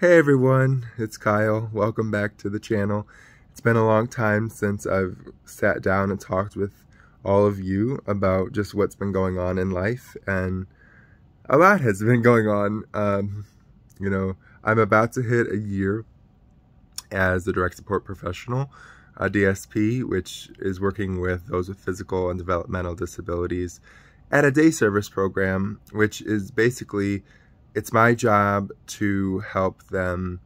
Hey everyone, it's Kyle. Welcome back to the channel. It's been a long time since I've sat down and talked with all of you about just what's been going on in life, and a lot has been going on. I'm about to hit a year as a direct support professional, a DSP, which is working with those with physical and developmental disabilities at a day service program, which is basically it's my job to help them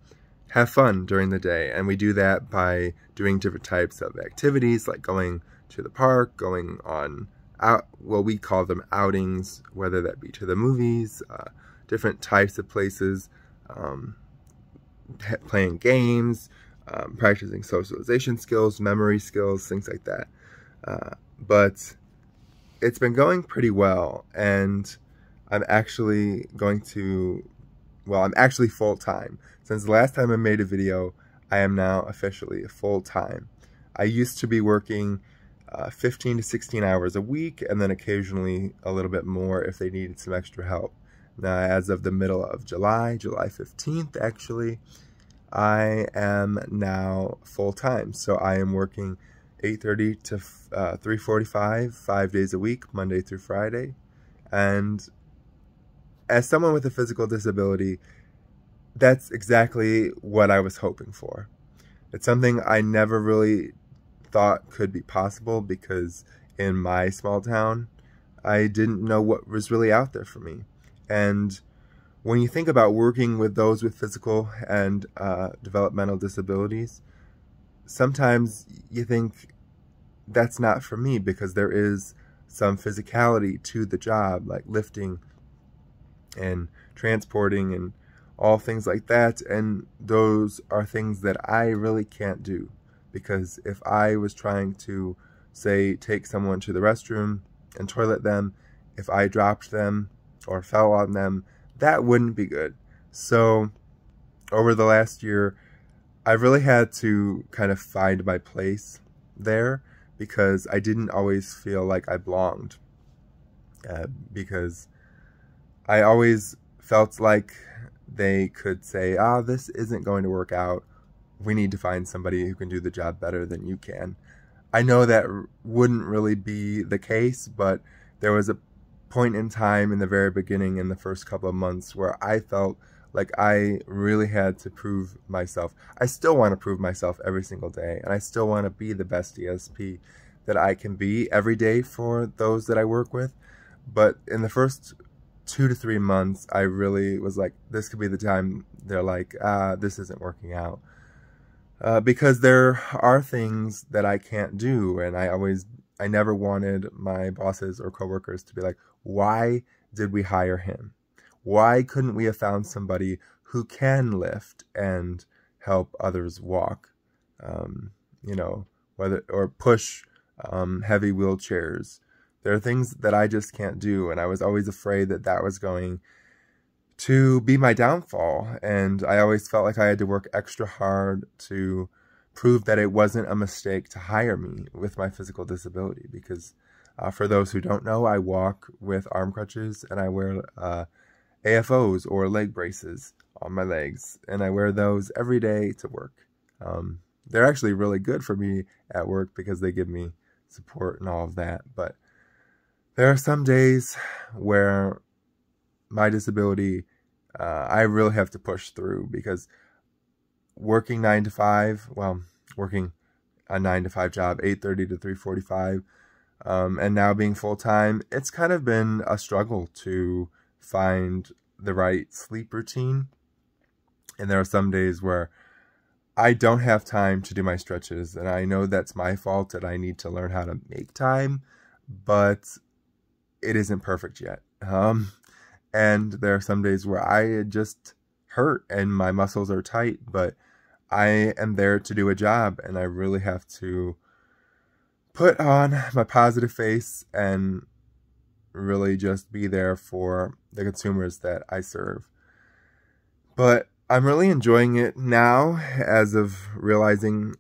have fun during the day. And we do that by doing different types of activities, like going to the park, going on we call them outings, whether that be to the movies, different types of places, playing games, practicing socialization skills, memory skills, things like that. But it's been going pretty well, and I'm actually full-time. Since the last time I made a video, I am now officially full-time. I used to be working 15 to 16 hours a week, and then occasionally a little bit more if they needed some extra help. Now, as of the middle of July 15th actually, I am now full-time. So I am working 8:30 to 3:45, 5 days a week, Monday through Friday. And as someone with a physical disability, that's exactly what I was hoping for. It's something I never really thought could be possible, because in my small town, I didn't know what was really out there for me. And when you think about working with those with physical and developmental disabilities, sometimes you think that's not for me, because there is some physicality to the job, like lifting and transporting and all things like that, and those are things that I really can't do, because if I was trying to, say, take someone to the restroom and toilet them, if I dropped them or fell on them, that wouldn't be good. So over the last year, I've really had to kind of find my place there, because I didn't always feel like I belonged, because I always felt like they could say, this isn't going to work out. We need to find somebody who can do the job better than you can. I know that wouldn't really be the case, but there was a point in time in the very beginning, in the first couple of months, where I felt like I really had to prove myself. I still want to prove myself every single day, and I still want to be the best DSP that I can be every day for those that I work with. But in the first 2 to 3 months, I really was like, this could be the time they're like, this isn't working out. Because there are things that I can't do, and I never wanted my bosses or coworkers to be like, why did we hire him? Why couldn't we have found somebody who can lift and help others walk, or push heavy wheelchairs? There are things that I just can't do, and I was always afraid that that was going to be my downfall, and I always felt like I had to work extra hard to prove that it wasn't a mistake to hire me with my physical disability, because for those who don't know, I walk with arm crutches, and I wear AFOs, or leg braces, on my legs, and I wear those every day to work. They're actually really good for me at work, because they give me support and all of that, but there are some days where my disability, I really have to push through, because working working a 9-to-5 job, 8:30 to 3:45, and now being full-time, it's kind of been a struggle to find the right sleep routine. And there are some days where I don't have time to do my stretches, and I know that's my fault, and I need to learn how to make time, but it isn't perfect yet. And there are some days where I just hurt and my muscles are tight, but I am there to do a job, and I really have to put on my positive face and really just be there for the consumers that I serve. But I'm really enjoying it now, as of realizing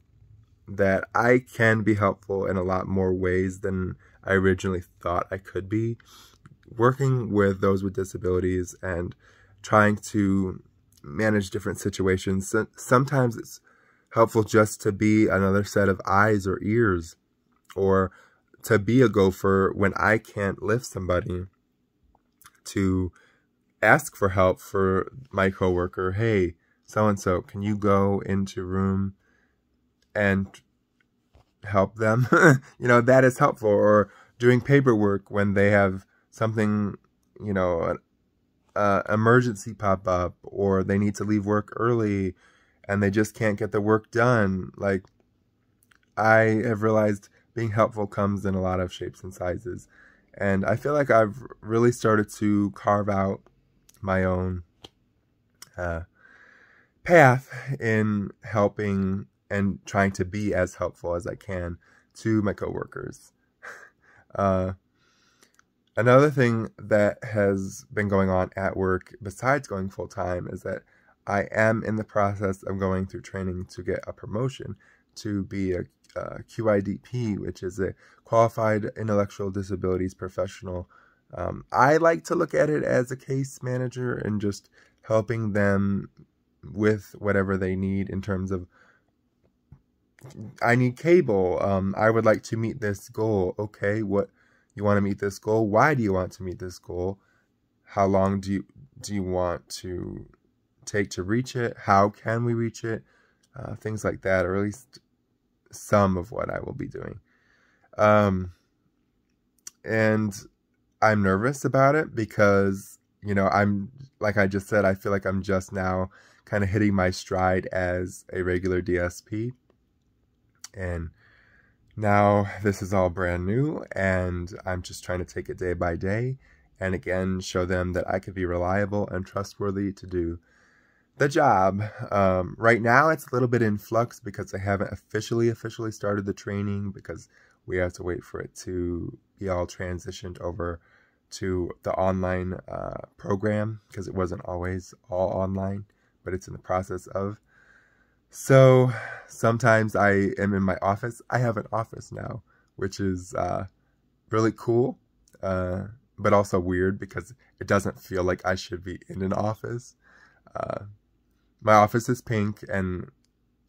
that I can be helpful in a lot more ways than I originally thought I could be. Working with those with disabilities and trying to manage different situations. So sometimes it's helpful just to be another set of eyes or ears, or to be a gopher when I can't lift somebody, to ask for help for my coworker. Hey, so-and-so, can you go into room and help them? That is helpful. Or doing paperwork when they have something, emergency pop up, or they need to leave work early and they just can't get the work done. Like, I have realized being helpful comes in a lot of shapes and sizes. And I feel like I've really started to carve out my own path in helping and trying to be as helpful as I can to my coworkers. Another thing that has been going on at work, besides going full-time, is that I am in the process of going through training to get a promotion to be a QIDP, which is a Qualified Intellectual Disabilities Professional. I like to look at it as a case manager and just helping them with whatever they need in terms of, I need cable. I would like to meet this goal. Okay, what you want to meet this goal? Why do you want to meet this goal? How long do you want to take to reach it? How can we reach it? Things like that, or at least some of what I will be doing. And I'm nervous about it because, I'm, like I just said, I feel like I'm just now kind of hitting my stride as a regular DSP. And now this is all brand new, and I'm just trying to take it day by day. And again, show them that I could be reliable and trustworthy to do the job. Right now, it's a little bit in flux because I haven't officially started the training, because we have to wait for it to be all transitioned over to the online program, because it wasn't always all online, but it's in the process of. So sometimes I am in my office. I have an office now, which is really cool, but also weird because it doesn't feel like I should be in an office. My office is pink, and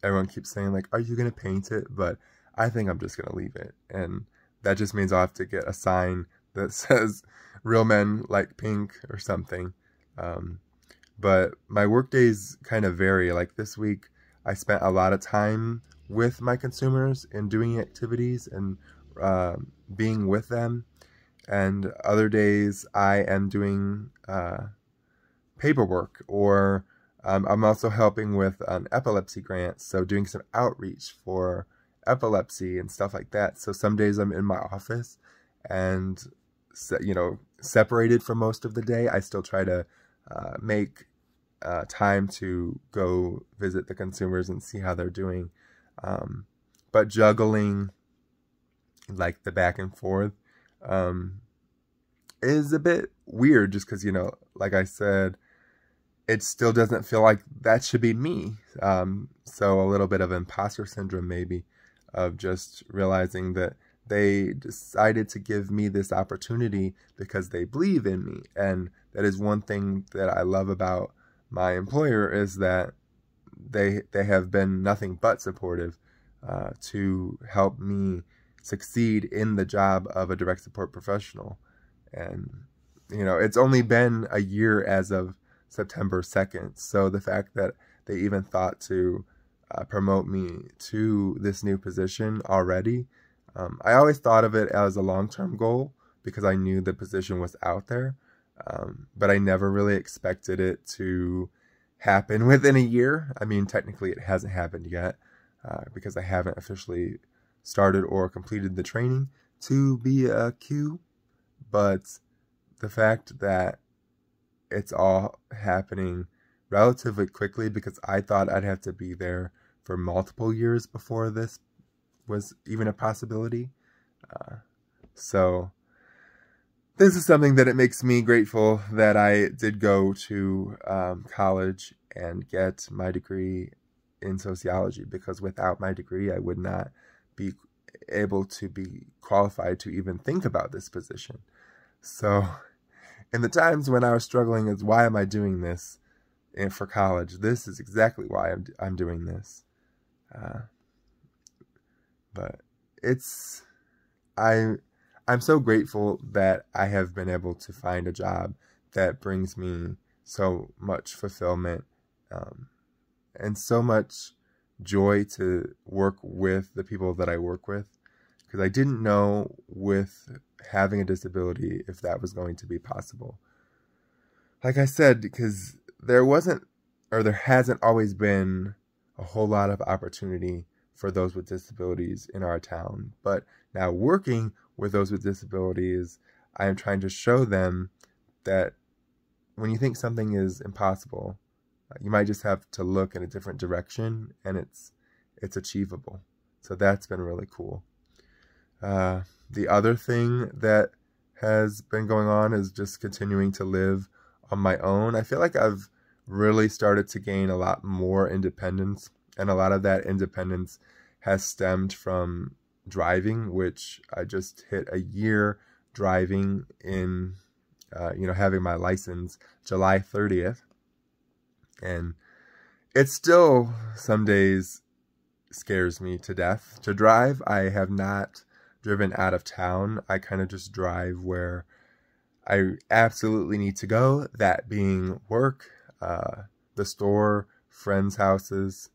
everyone keeps saying, like, are you going to paint it? But I think I'm just going to leave it. And that just means I'll have to get a sign that says real men like pink or something. But my work days kind of vary. Like this week, I spent a lot of time with my consumers and doing activities and being with them. And other days I am doing paperwork, or I'm also helping with an epilepsy grant, so doing some outreach for epilepsy and stuff like that. So some days I'm in my office and, separated from most of the day. I still try to make time to go visit the consumers and see how they're doing. But juggling like the back and forth is a bit weird, just because, like I said, it still doesn't feel like that should be me. So a little bit of imposter syndrome, maybe, of just realizing that they decided to give me this opportunity because they believe in me. And that is one thing that I love about my employer, is that they have been nothing but supportive to help me succeed in the job of a direct support professional. And, it's only been a year as of September 2nd. So the fact that they even thought to promote me to this new position already, I always thought of it as a long-term goal because I knew the position was out there. But I never really expected it to happen within a year. I mean, technically it hasn't happened yet because I haven't officially started or completed the training to be a Q. But the fact that it's all happening relatively quickly, because I thought I'd have to be there for multiple years before this was even a possibility. So this is something that it makes me grateful that I did go to college and get my degree in sociology, because without my degree, I would not be able to be qualified to even think about this position. So in the times when I was struggling as why am I doing this, for college. This is exactly why I'm doing this. But I'm so grateful that I have been able to find a job that brings me so much fulfillment, and so much joy to work with the people that I work with, because I didn't know with having a disability if that was going to be possible. Like I said, because there hasn't always been a whole lot of opportunity for those with disabilities in our town. But now working with those with disabilities, I am trying to show them that when you think something is impossible, you might just have to look in a different direction, and it's achievable. So that's been really cool. The other thing that has been going on is just continuing to live on my own. I feel like I've really started to gain a lot more independence, and a lot of that independence has stemmed from driving, which I just hit a year driving in, having my license July 30th. And it still some days scares me to death to drive. I have not driven out of town. I kind of just drive where I absolutely need to go, that being work, the store, friends' houses,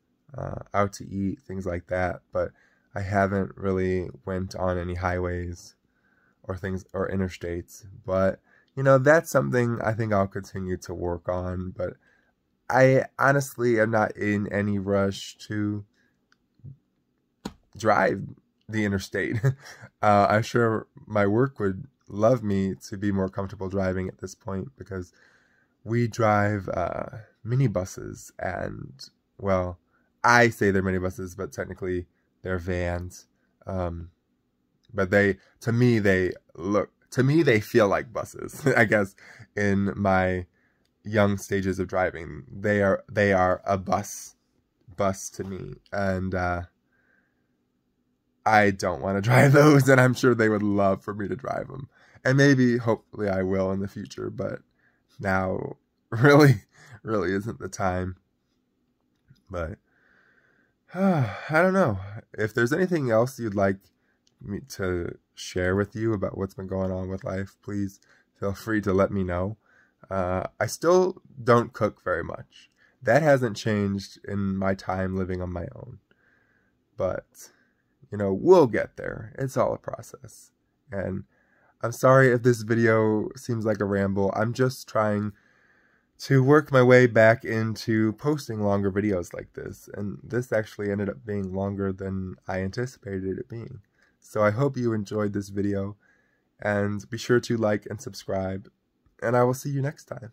out to eat, things like that. But I haven't really went on any highways or interstates. But, that's something I think I'll continue to work on. But I honestly am not in any rush to drive the interstate. I'm sure my work would love me to be more comfortable driving at this point, because we drive minibuses, and, well, I say they're minibuses, but technically they're vans. But to me they feel like buses. I guess in my young stages of driving, they are a bus to me, and I don't want to drive those, and I'm sure they would love for me to drive them. And maybe, hopefully, I will in the future, but now really isn't the time. But I don't know. If there's anything else you'd like me to share with you about what's been going on with life, please feel free to let me know. I still don't cook very much. That hasn't changed in my time living on my own. But, we'll get there. It's all a process. And I'm sorry if this video seems like a ramble. I'm just trying to work my way back into posting longer videos like this. And this actually ended up being longer than I anticipated it being. So I hope you enjoyed this video, and be sure to like and subscribe, and I will see you next time.